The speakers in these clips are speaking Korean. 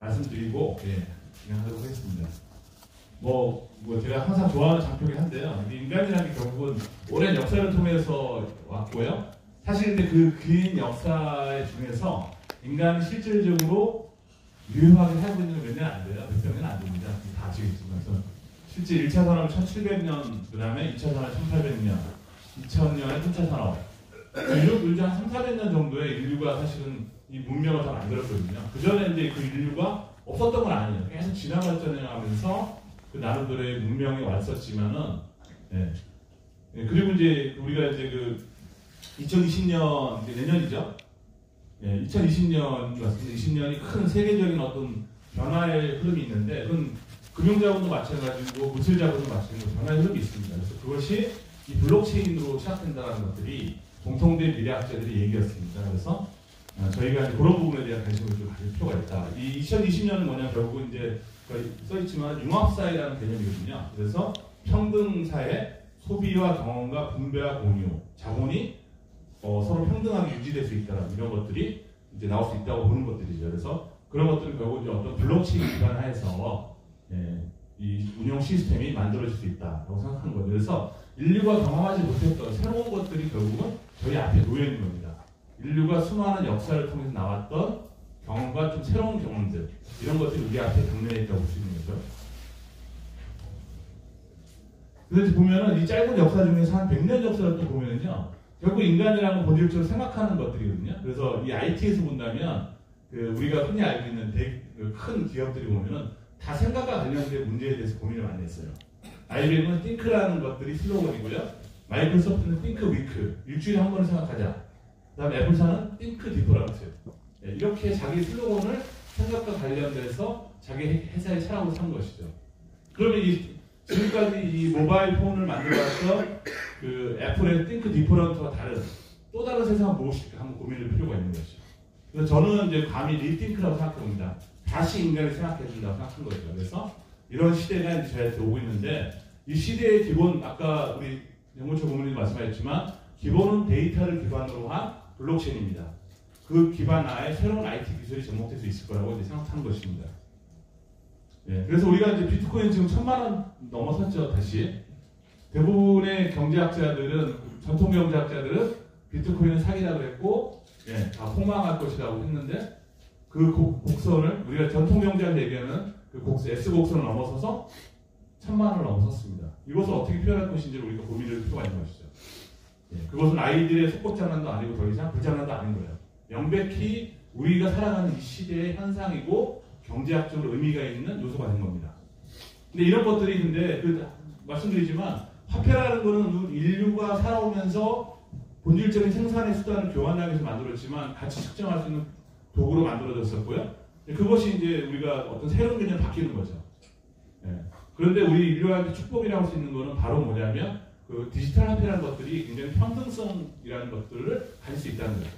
말씀드리고 진행하도록 하겠습니다. 뭐 제가 항상 좋아하는 장표긴 한데요. 인간이라는 게 결국은 오랜 역사를 통해서 왔고요. 사실 근데 그 긴 역사 중에서 인간이 실질적으로 유효하게 살고 있는 몇 년 안 돼요. 몇 년은 안 됩니다. 다 아시겠지만 실제 1차 산업 1700년, 그 다음에 2차 산업 1800년, 2000년에 3차 산업 인류 한 3,400년 정도의 인류가 사실은 이 문명을 다 만들었거든요. 그 전에 이제 그 인류가 없었던 건 아니에요. 계속 진화 발전해가면서 그 나라들의 문명이 왔었지만은, 그리고 이제 우리가 이제 그 2020년 이제 내년이죠. 2020년 같습니다. 20년이 큰 세계적인 어떤 변화의 흐름이 있는데, 그건 금융자본도 마찬가지고 물질자본도 마찬가지고 변화의 흐름이 있습니다. 그래서 그것이 이 블록체인으로 시작된다는 것들이 공통된 미래학자들의 얘기였습니다. 그래서 저희가 이제 그런 부분에 대한 관심을 좀 가질 필요가 있다. 이 2020년은 뭐냐, 결국 이제 써있지만 융합사회라는 개념이거든요. 그래서 평등사회, 소비와 경험과 분배와 공유, 자본이 서로 평등하게 유지될 수 있다는 이런 것들이 이제 나올 수 있다고 보는 것들이죠. 그래서 그런 것들은 결국 이제 어떤 블록체인 기반 하에서 이 운영 시스템이 만들어질 수 있다고 생각하는 거죠. 그래서 인류가 경험하지 못했던 새로운 것들이 결국은 저희 앞에 놓여 있는 겁니다. 인류가 수많은 역사를 통해서 나왔던 경험과 좀 새로운 경험들, 이런 것들이 우리 앞에 당면해 있다고 볼 수 있는 거죠. 그래서 보면은 이 짧은 역사 중에서 한 100년 역사를 또 보면은요, 결국 인간이라는 건 본질적으로 생각하는 것들이거든요. 그래서 이 IT에서 본다면 우리가 흔히 알고 있는 큰 기업들이 보면은 다 생각과 관련된 문제에 대해서 고민을 많이 했어요. IBM은 think라는 것들이 슬로건이고요. 마이크로소프트는 think week, 일주일에 한 번은 생각하자. 그 다음에 애플사는 think different. 이렇게 자기 슬로건을 생각과 관련돼서 자기 회사의 철학으로 삼은 것이죠. 그러면 지금까지 이 모바일 폰을 만들어왔던 그 애플의 think different와 다른 또 다른 세상은 무엇일까 한번 고민할 필요가 있는 것이죠. 그래서 저는 이제 감히 리팅크라고 생각합니다. 다시 인간을 생각해 준다고 생각한 거죠. 그래서 이런 시대가 이제 저희한테 오고 있는데, 이 시대의 기본, 아까 우리 영문초 고문님이 말씀하셨지만 기본은 데이터를 기반으로 한 블록체인입니다. 그 기반 하에 새로운 IT 기술이 접목될 수 있을 거라고 이제 생각하는 것입니다. 그래서 우리가 이제 비트코인 지금 1000만 원 넘어섰죠. 다시 대부분의 경제학자들은, 전통 경제학자들은 비트코인은 사기라고 했고, 다 폭망할 것이라고 했는데, 그 곡선을 우리가 전통 경제학 얘기하는 그 S 곡선을 넘어서서 1000만 원을 넘어섰습니다. 이것을 어떻게 표현할 것인지를 우리가 고민할 필요가 있는 것이죠. 그것은 아이들의 속꽃장난도 아니고 더 이상 불장난도 아닌 거예요. 명백히 우리가 살아가는 이 시대의 현상이고 경제학적으로 의미가 있는 요소가 된 겁니다. 근데 이런 것들이 말씀드리지만 화폐라는 것은 인류가 살아오면서 본질적인 생산의 수단을 교환하기 위해서 만들었지만 가치 측정할 수 있는 도구로 만들어졌었고요. 그것이 이제 우리가 어떤 새로운 개념이 바뀌는 거죠. 그런데 우리 인류한테 축복이라고 할 수 있는 것은 바로 뭐냐면 그 디지털 화폐라는 것들이 굉장히 평등성이라는 것들을 가질 수 있다는 거죠.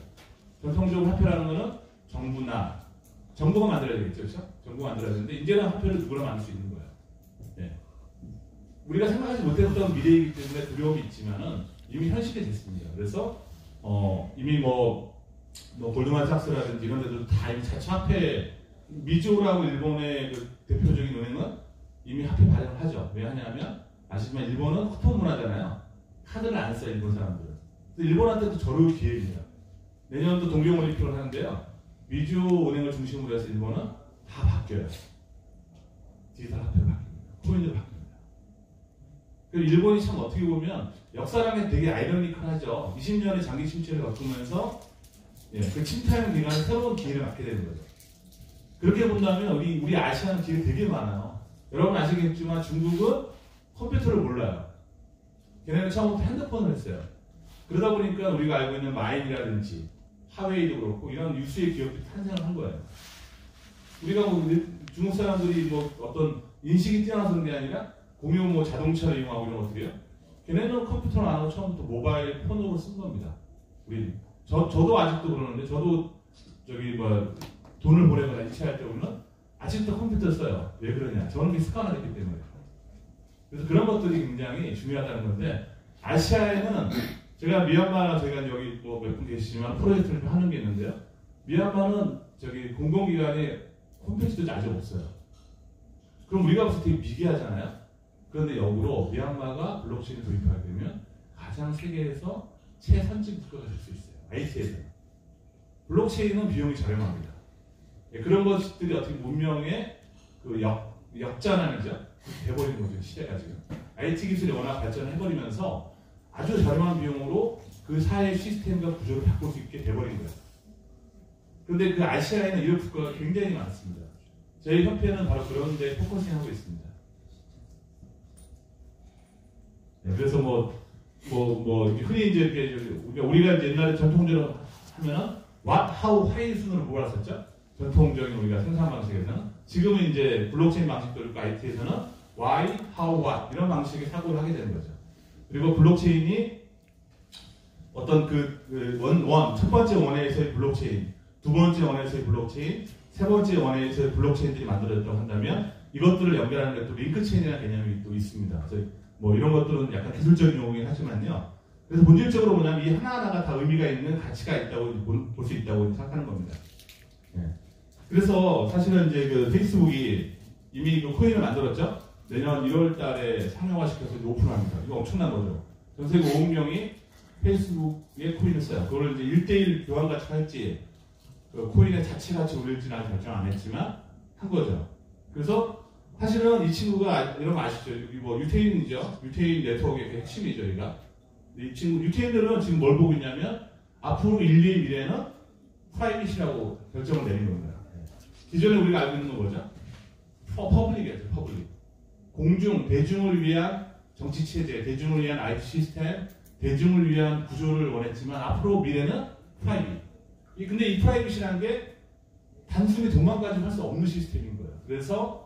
전통적으로 화폐라는 것은 정부가 만들어야 되겠죠, 그렇죠? 정부가 만들어야 되는데 이제는 화폐를 누구나 만들 수 있는 거예요. 우리가 생각하지 못했던 미래이기 때문에 두려움이 있지만은 이미 현실이 됐습니다. 그래서 이미 골드만삭스라든지 이런 데도 다 이미 자체 화폐, 미주라고 일본의 그 대표적인 은행은 이미 화폐 발행을 하죠. 왜 하냐면 아시지만 일본은 쿠폰 문화잖아요. 카드를 안 써요, 일본 사람들은. 일본한테도 저럴 기회입니다. 내년도 동경올림픽을 하는데요. 미주 은행을 중심으로 해서 일본은 다 바뀌어요. 디지털 화폐로 바뀝니다. 코인으로 바뀝니다. 그리고 일본이 참 어떻게 보면 역사랑에 되게 아이러니컬하죠. 20년의 장기 침체를 겪으면서 그 침탈 기간에 새로운 기회를 갖게 되는 거죠. 그렇게 본다면 우리 아시아는 기회 되게 많아요. 여러분 아시겠지만 중국은 컴퓨터를 몰라요. 걔네는 처음부터 핸드폰을 했어요. 그러다 보니까 우리가 알고 있는 마인이라든지 하웨이도 그렇고 이런 유수의 기업들이 탄생을 한 거예요. 우리가 중국 사람들이 어떤 인식이 뛰어나서 그런 게 아니라 공유 자동차를 이용하고 이런 것들이요. 걔네는 컴퓨터를 안 하고 처음부터 모바일 폰으로 쓴 겁니다. 저도 아직도 그러는데, 저도 돈을 보내거나 이체할 때 보면 아직도 컴퓨터 써요. 왜 그러냐? 저는 습관화됐기 때문에. 그래서 그런 것들이 굉장히 중요하다는 건데, 아시아에는 제가 미얀마나 저희가 여기 몇 분 계시지만 프로젝트를 좀 하는 게 있는데요. 미얀마는 공공기관이 홈페이지도 아직 없어요. 그럼 우리가 봤을 때 되게 미개하잖아요. 그런데 역으로 미얀마가 블록체인을 도입하게 되면 가장 세계에서 최선진 국가가 될 수 있어요. IT에서는. 블록체인은 비용이 저렴합니다. 그런 것들이 어떻게 문명의 그 역전환이죠. 돼버리는 거죠. 시대가 지금. IT 기술이 워낙 발전해버리면서 아주 저렴한 비용으로 그 사회 시스템과 구조를 바꿀 수 있게 돼버린 거예요. 그런데 그 아시아에는 이런 국가가 굉장히 많습니다. 저희 협회는 바로 그런 데 포커싱하고 있습니다. 네, 그래서 흔히 이제 우리가 이제 옛날에 전통적으로 하면은 what, how, why 순으로 몰았었죠. 전통적인 우리가 생산 방식에서는. 지금은 이제 블록체인 방식도 있고 IT에서는 why, how, what 이런 방식의 사고를 하게 되는 거죠. 그리고 블록체인이 어떤 첫 번째 원에서의 블록체인, 두 번째 원에서의 블록체인, 세 번째 원에서의 블록체인들이 만들어졌다고 한다면 이것들을 연결하는 것도 링크체인이라는 개념이 또 있습니다. 그래서 이런 것들은 약간 기술적인 용어이긴 하지만요. 그래서 본질적으로 뭐냐면 이 하나하나가 다 의미가 있는 가치가 있다고 볼 수 있다고 생각하는 겁니다. 네. 그래서 사실은 이제 그 페이스북이 이미 그 코인을 만들었죠. 내년 1월 달에 상용화시켜서 오픈합니다. 이거 엄청난 거죠. 전 세계 5억 명이 페이스북에 코인을 써요. 그걸 이제 1대1 교환 가치가 할지 그 코인의 자체 가치 올릴지는 아직 결정 안 했지만 한 거죠. 그래서 사실은 이 친구가 이런 거 아시죠? 여기 유태인이죠. 유태인 네트워크의 핵심이죠, 얘가. 이 친구 유태인들은 지금 뭘 보고 있냐면 앞으로 인류의 미래는 프라이빗이라고 결정을 내린 겁니다. 기존에 우리가 알고 있는 건 뭐죠? 퍼블릭이었죠, 퍼블릭. 공중, 대중을 위한 정치 체제, 대중을 위한 IT 시스템, 대중을 위한 구조를 원했지만 앞으로 미래는 프라이빗. 근데 이 프라이빗이라는 게 단순히 돈만 가지고 할 수 없는 시스템인 거예요. 그래서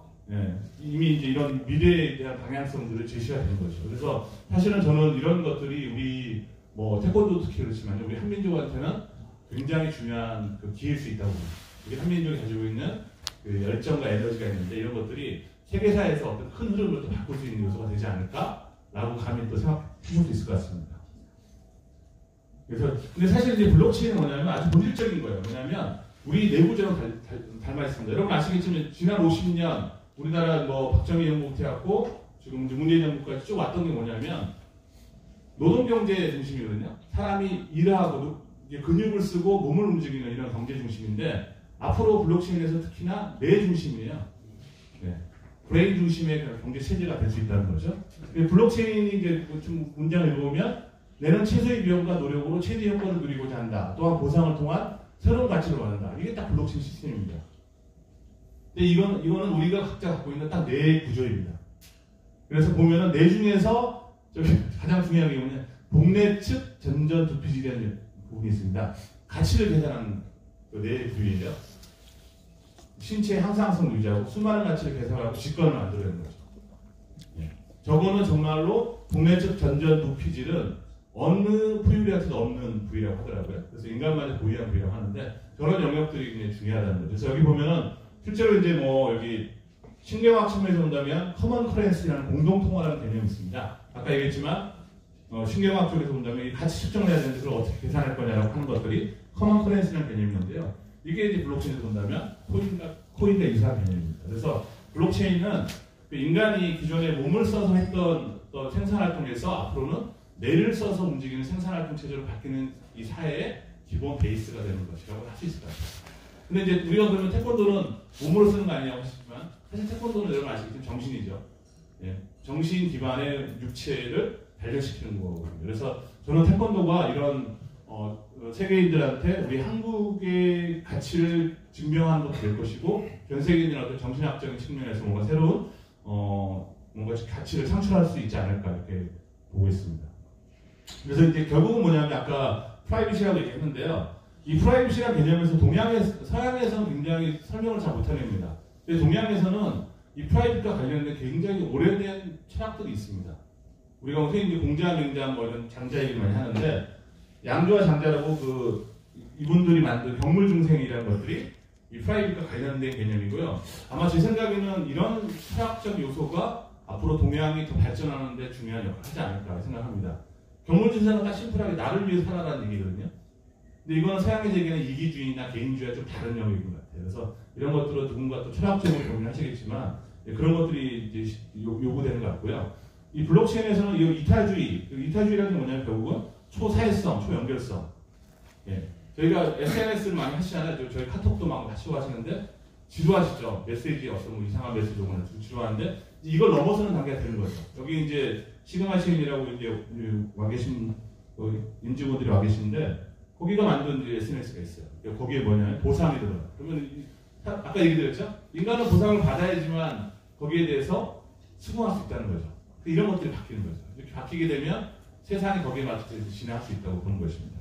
이미 이제 이런 미래에 대한 방향성들을 제시가 된 거죠. 그래서 사실은 저는 이런 것들이 우리 태권도도 특히 그렇지만 우리 한민족한테는 굉장히 중요한 그 기회일 수 있다고 봅니다. 우리 한민족이 가지고 있는 그 열정과 에너지가 있는데 이런 것들이 세계사에서 어떤 큰 흐름을 또 바꿀 수 있는 요소가 되지 않을까라고 감히 또 생각해 볼 수 있을 것 같습니다. 그래서 근데 사실 이제 블록체인은 뭐냐면 아주 본질적인 거예요. 뭐냐면 우리 내부적으로 닮아 있습니다. 여러분 아시겠지만 지난 50년 우리나라 박정희 정부부터 해갖고 지금 문재인 정부까지 쭉 왔던 게 뭐냐면 노동경제 중심이거든요. 사람이 일하고 근육을 쓰고 몸을 움직이는 이런 경제 중심인데 앞으로 블록체인에서 특히나 뇌 중심이에요. 네. 브레인 중심의 경제 체제가 될 수 있다는 거죠. 블록체인이 이제 좀 문장을 읽어보면 내는 최소의 비용과 노력으로 최대 효과를 누리고자 한다. 또한 보상을 통한 새로운 가치를 원한다. 이게 딱 블록체인 시스템입니다. 근데 이거는 우리가 각자 갖고 있는 딱 뇌 구조입니다. 그래서 보면은 뇌 중에서 가장 중요한 게 뭐냐, 복내 측 전전 두피질이라는 부분이 있습니다. 가치를 계산하는 뇌 부위예요. 신체의 항상성 유지하고 수많은 가치를 계산하고 직관을 만들어내는 거죠. 예. 저거는 정말로 복내 측 전전 두피질은 어느 부위한테도 없는 부위라고 하더라고요. 그래서 인간만의 고유한 부위라고 하는데 저런 영역들이 굉장히 중요하다는 거죠. 그래서 여기 보면은 실제로 이제 여기 신경학 측면에서 본다면 커먼 커런시라는 공동통화라는 개념이 있습니다. 아까 얘기했지만 신경학 쪽에서 본다면 이 가치 측정을 해야 되는데 그걸 어떻게 계산할 거냐라고 하는 것들이 커먼 커런시라는 개념이 있는데요. 이게 이제 블록체인에서 본다면 코인과 유사한 개념입니다. 그래서 블록체인은 인간이 기존에 몸을 써서 했던 생산활동에서 앞으로는 뇌를 써서 움직이는 생산활동 체제로 바뀌는 이 사회의 기본 베이스가 되는 것이라고 할 수 있을 것 같아요. 근데 이제 우리가 그러면 태권도는 몸으로 쓰는 거 아니냐고 하시지만 사실 태권도는 여러분 아시겠지만 정신이죠. 예. 정신 기반의 육체를 발전시키는 거거든요. 그래서 저는 태권도가 이런 세계인들한테 우리 한국의 가치를 증명하는 것도 될 것이고 전 세계인들한테 정신학적인 측면에서 뭔가 새로운 뭔가 가치를 창출할 수 있지 않을까 이렇게 보고 있습니다. 그래서 이제 결국은 뭐냐면 아까 프라이빗이라고 얘기했는데요. 이 프라이빗이라는 개념에서 서양에서는 굉장히 설명을 잘 못해냅니다. 근데 동양에서는 이 프라이빗과 관련된 굉장히 오래된 철학들이 있습니다. 우리가 흔히 공자, 맹자 이런 장자 얘기를 많이 하는데 양조와 장자라고 이분들이 만든 경물 중생이라는 것들이 이 프라이빗과 관련된 개념이고요. 아마 제 생각에는 이런 철학적 요소가 앞으로 동양이 더 발전하는 데 중요한 역할을 하지 않을까 생각합니다. 경물 중생은 딱 심플하게 나를 위해 살아라는 얘기거든요. 근데 이거는 서양에서 얘기하는 이기주의나 개인주의와 좀 다른 영역인 것 같아요. 같아요. 그래서 이런 것들은 누군가 또 철학적으로 고민하시겠지만 그런 것들이 이제 요구되는 것 같고요. 이 블록체인에서는 이 이타주의라는 게 뭐냐면 결국은 초사회성, 초연결성. 예. 저희가 SNS를 많이 하시잖아요. 저희 카톡도 막 하시고 하시는데 지루하시죠? 메시지 어떤 뭐 이상한 메시지 오거나 지루한데 이걸 넘어서는 단계가 되는 거죠. 여기 이제 시그마 시인이라고 이제 와 계신 임직원들이 와 계시는데 거기가 만든 이제 SNS가 있어요. 거기에 뭐냐면 보상이 들어요. 그러면 아까 얘기드렸죠? 인간은 보상을 받아야지만 거기에 대해서 수긍할 수 있다는 거죠. 이런 것들이 바뀌는 거죠. 이렇게 바뀌게 되면 세상이 거기에 맞춰서 진행할 수 있다고 보는 것입니다.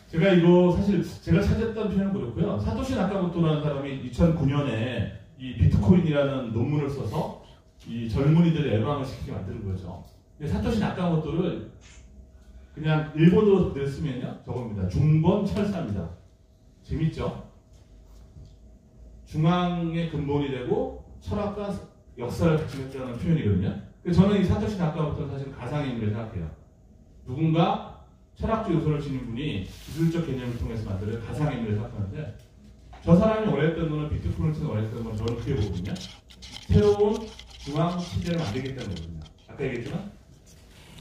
제가 이거 사실 제가 찾았던 표현은 그렇고요. 사토시 나카모토라는 사람이 2009년에 이 비트코인이라는 논문을 써서 이 젊은이들의 애방을 시키게 만드는 거죠. 근데 사토시 나카모토를 그냥 일본어로 그대로 쓰면요. 저겁니다. 중번 철사입니다. 재밌죠? 중앙의 근본이 되고 철학과 역사를 같이 했다는 표현이거든요. 그래서 저는 이 사토시 나카모토는 사실 가상의 인물을 생각해요. 누군가 철학적 요소를 지닌 분이 기술적 개념을 통해서 만드는 가상의 인물을 생각하는데 저 사람이 원했던 거는 비트코인을 원했던 건 저는 그게 보거든요. 새로운 중앙 시대를 만들겠다는 거거든요. 아까 얘기했지만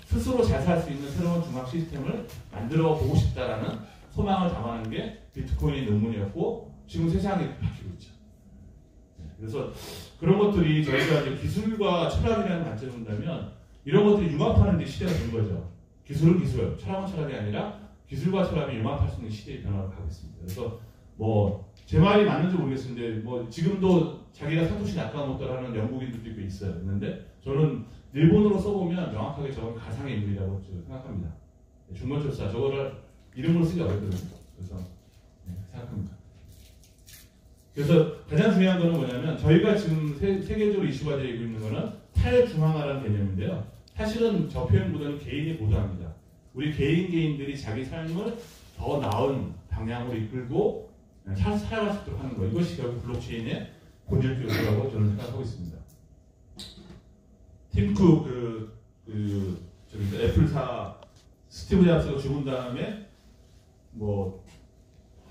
스스로 잘 살 수 있는 새로운 중앙 시스템을 만들어 보고 싶다라는 소망을 담아낸 게 비트코인의 논문이었고 지금 세상이 바뀌고 있죠. 그래서 그런 것들이 저희가 이제 기술과 철학이라는 관점을 본다면 이런 것들이 융합하는 데 시대가 된 거죠. 기술은 기술, 철학은 철학이 아니라 기술과 철학이 융합할 수 있는 시대의 변화를 가고 있습니다. 그래서 뭐 제 말이 맞는지 모르겠는데 뭐 지금도 자기가 사토시 나카모토라는 영국인들도 있어요. 있는데 저는 일본어로 써보면 명확하게 저건 가상의 인물이라고 생각합니다. 중건철사 저거를 이름으로 쓰기 어렵거든요. 그래서 생각합니다. 그래서 가장 중요한 거는 뭐냐면 저희가 지금 세계적으로 이슈가 되고 있는 거는 탈중앙화라는 개념인데요. 사실은 저 표현보다는 개인이 보도합니다. 우리 개인들이 자기 삶을 더 나은 방향으로 이끌고 살아갈 수 있도록 하는 거. 이것이 결국 블록체인의 본질적 요소라고 저는 생각하고 있습니다. 팀쿡 애플사 스티브 잡스가 죽은 다음에 뭐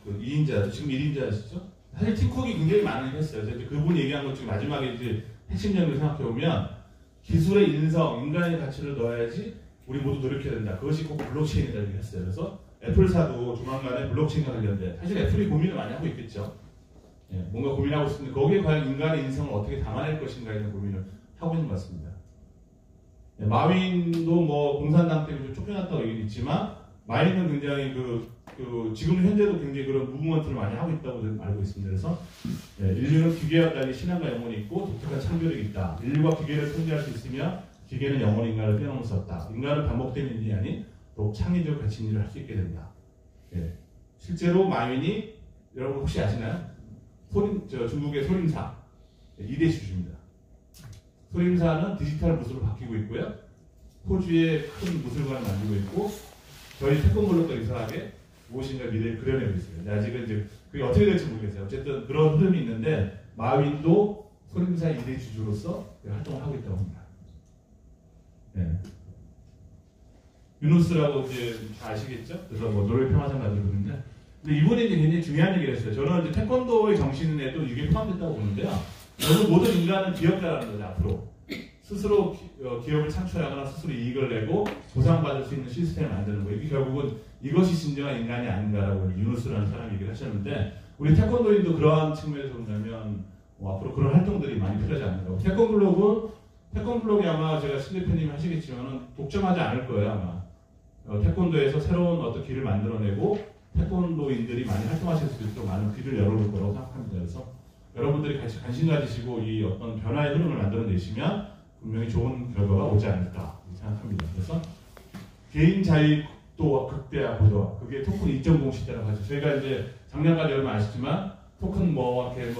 2인자 지금 1인자시죠? 사실 팀쿡이 굉장히 많은 일 했어요. 그분 얘기한 것 중에 마지막에 이제 핵심 내용을 생각해 보면 기술의 인성, 인간의 가치를 넣어야지 우리 모두 노력해야 된다. 그것이 꼭 블록체인이라고 얘기했어요. 그래서 애플사도 조만간에 블록체인과 관련된 사실 애플이 고민을 많이 하고 있겠죠. 예, 뭔가 고민하고 있는데 거기에 과연 인간의 인성을 어떻게 담아낼 것인가에 대한 고민을 하고 있는 것 같습니다. 예, 마윈도 뭐 공산당 때문에 좀 쫓겨났다고 얘기는 있지만 마윈은 굉장히 지금 현재도 굉장히 그런 무브먼트를 많이 하고 있다고 알고 있습니다. 그래서 예, 인류는 기계와 달리 신앙과 영혼이 있고 독특한 창조력이 있다. 인류가 기계를 통제할 수 있으며 기계는 영원히 인간을 뛰어넘을 수 없다. 인간은 반복된 일이 아닌 또 창의적 가치 일을 할 수 있게 된다. 예. 실제로 마윈이 여러분 혹시 아시나요? 중국의 소림사 2대 주주입니다. 소림사는 디지털 무술로 바뀌고 있고요. 호주에 큰 무술관을 만들고 있고 저희 태권블록과 유사하게 무엇인가 미래를 그려내고 있어요. 아직은 이제 그게 어떻게 될지 모르겠어요. 어쨌든 그런 흐름이 있는데 마윈도 소림사 2대 주주로서 활동을 하고 있다고 합니다. 네. 유누스라고 이제 다 아시겠죠? 그래서 뭐 노벨 평화상 가지고있는데 근데 이분이 이제 굉장히 중요한 얘기를 했어요. 저는 이제 태권도의 정신에도 이게 포함됐다고 보는데요. 저는 모든 인간은 기업가라는 거죠. 앞으로 스스로 기업을 창출하거나 스스로 이익을 내고 보상받을 수 있는 시스템을 만드는 거예요. 이게 결국은 이것이 진정한 인간이 아닌가라고 유누스라는 사람이 얘기를 하셨는데 우리 태권도인도 그러한 측면에서 본다면 앞으로 그런 활동들이 많이 필요하지 않는가. 태권블록이 아마 제가 신 대표님이 하시겠지만 독점하지 않을 거예요. 아마 태권도에서 새로운 어떤 길을 만들어내고 태권도인들이 많이 활동하실 수 있도록 많은 길을 열어놓을 거라고 생각합니다. 그래서 여러분들이 같이 관심 가지시고 이 어떤 변화의 흐름을 만들어내시면 분명히 좋은 결과가 오지 않을까 생각합니다. 그래서 개인 자유도 극대화 보도화 그게 토큰 2.0 시대라고 하죠. 저희가 이제 작년까지 여러분 아시지만 토큰 이렇게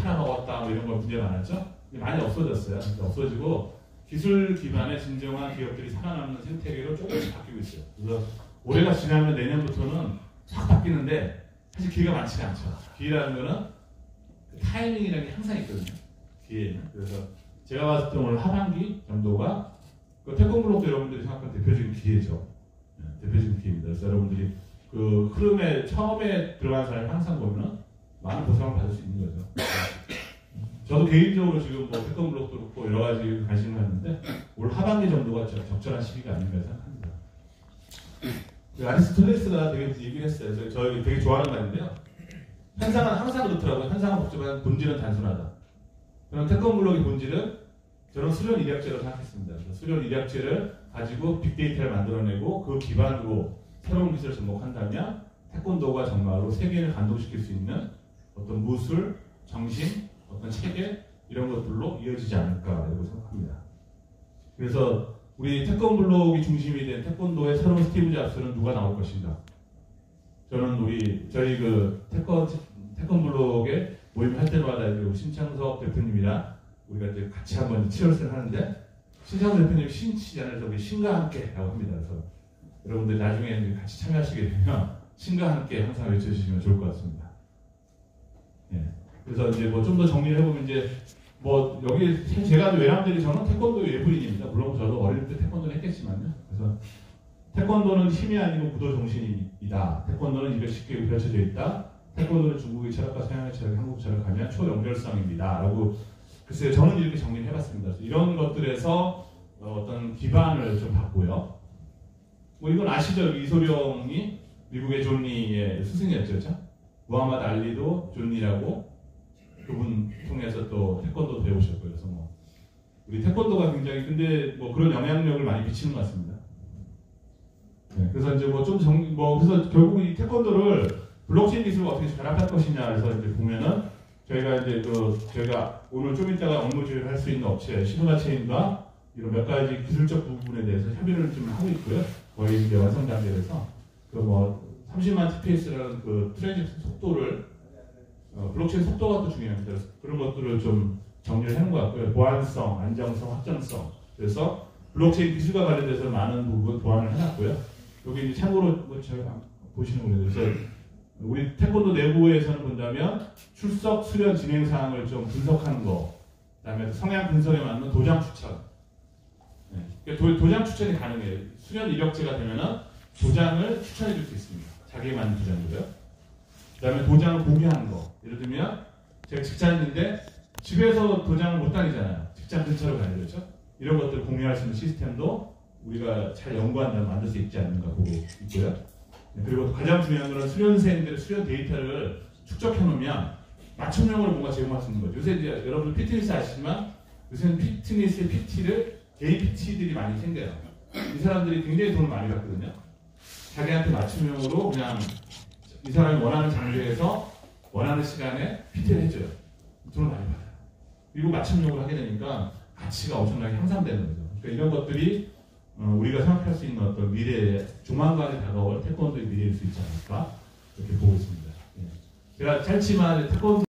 팔아먹었다 이런 건 문제가 많았죠. 많이 없어졌어요. 없어지고 기술 기반의 진정한 기업들이 살아남는 생태계로 조금씩 바뀌고 있어요. 그래서 올해가 지나면 내년부터는 확 바뀌는데 사실 기회가 많지가 않죠. 기회라는 거는 타이밍이라는 게 항상 있거든요. 기회는. 그래서 제가 봤을 때 오늘 하반기 정도가 태권블록도 여러분들이 생각하는 대표적인 기회죠. 대표적인 기회입니다. 그래서 여러분들이 그 흐름에 처음에 들어간 사람이 항상 보면은 많은 보상을 받을 수 있는 거죠. 저도 개인적으로 지금 뭐 태권블록도 그렇고 여러 가지 관심을 갖는데 올 하반기 정도가 적절한 시기가 아닌가 생각합니다. 아리스토텔레스가 되게 얘기를 했어요. 저 되게 좋아하는 말인데요. 현상은 항상 그렇더라고요. 현상은 복잡한 본질은 단순하다. 그럼 태권블록의 본질은 저는 수련 이력제로 생각했습니다. 수련 이력제를 가지고 빅데이터를 만들어내고 그 기반으로 새로운 기술을 접목한다면 태권도가 정말로 세계를 감동시킬 수 있는 어떤 무술, 정신, 어떤 체계 이런 것들로 이어지지 않을까라고 생각합니다. 그래서 우리 태권블록이 중심이 된 태권도의 새로운 스티브 잡스는 누가 나올 것인가? 저는 저희 그 태권블록에 모임할 때마다 신창석 대표님이랑 우리가 이제 같이 한번 치열스를 하는데 신창석 대표님이 신치잖아요. 저기 신과 함께라고 합니다. 그래서 여러분들 나중에 같이 참여하시게 되면 신과 함께 항상 외쳐주시면 좋을 것 같습니다. 예. 그래서 이제 뭐 좀 더 정리를 해보면 이제 뭐 여기 제가 외람들이 저는 태권도 외부인입니다. 물론 저도 어릴 때 태권도를 했겠지만요. 그래서 태권도는 힘이 아니고 구도 정신이다. 태권도는 입에 쉽게 펼쳐져 있다. 태권도는 중국의 철학과 서양의 철학, 한국 철학하면 초연결성입니다. 라고 글쎄요, 저는 이렇게 정리를 해봤습니다. 이런 것들에서 어떤 기반을 좀 받고요. 뭐 이건 아시죠? 이소룡이 미국의 존리의 스승이었죠, 그렇죠? 무하마드 알리도 존리라고 그분 통해서 또 태권도 배우셨고요. 그래서 뭐 우리 태권도가 굉장히 근데 뭐 그런 영향력을 많이 미치는 것 같습니다. 네, 그래서 이제 뭐 좀 그래서 결국 이 태권도를 블록체인 기술을 어떻게 결합할 것이냐 그래서 이제 보면은 저희가 오늘 좀 이따가 업무 조율을 할 수 있는 업체 시그마체인과 이런 몇 가지 기술적 부분에 대해서 협의를 좀 하고 있고요. 거의 이제 완성 단계에서 그 뭐 30만 TPS라는 그 트랜잭션 속도를 블록체인 속도가 또 중요합니다. 그래서 그런 것들을 좀 정리를 해놓은 것 같고요. 보안성, 안정성, 확정성. 그래서 블록체인 기술과 관련돼서 많은 부분 보완을 해놨고요. 여기 이제 참고로 뭐 제가 보시는 거예요. 그래서 우리 태권도 내부에서는 본다면 출석, 수련 진행 사항을 좀 분석하는 거, 그다음에 성향 분석에 맞는 도장 추천. 네. 도장 추천이 가능해요. 수련 이력제가 되면은 도장을 추천해 줄 수 있습니다. 자기에 맞는 도장이고요. 그다음에 도장을 공유하는 거. 예를 들면 제가 직장인인데 집에서 도장을 못 다니잖아요. 직장 근처로 가야 되죠. 이런 것들을 공유할 수 있는 시스템도 우리가 잘 연구한다면 만들 수 있지 않는가 보고 있고요. 그리고 가장 중요한 것은 수련생들의 수련 데이터를 축적해 놓으면 맞춤형으로 뭔가 제공할 수 있는 거죠. 요새 이제 여러분 피트니스 아시지만 요새는 피트니스의 PT를 개인 PT들이 많이 생겨요. 이 사람들이 굉장히 돈을 많이 받거든요. 자기한테 맞춤형으로 그냥 이 사람이 원하는 장르에서 원하는 시간에 PT를 해줘요. 돈을 많이 받아요. 그리고 맞춤형으로 하게 되니까 가치가 엄청나게 향상되는 거죠. 그러니까 이런 것들이 우리가 생각할 수 있는 어떤 미래에 조만간에 다가올 태권도의 미래일 수 있지 않을까 이렇게 보고 있습니다. 제가 짧지만 태권도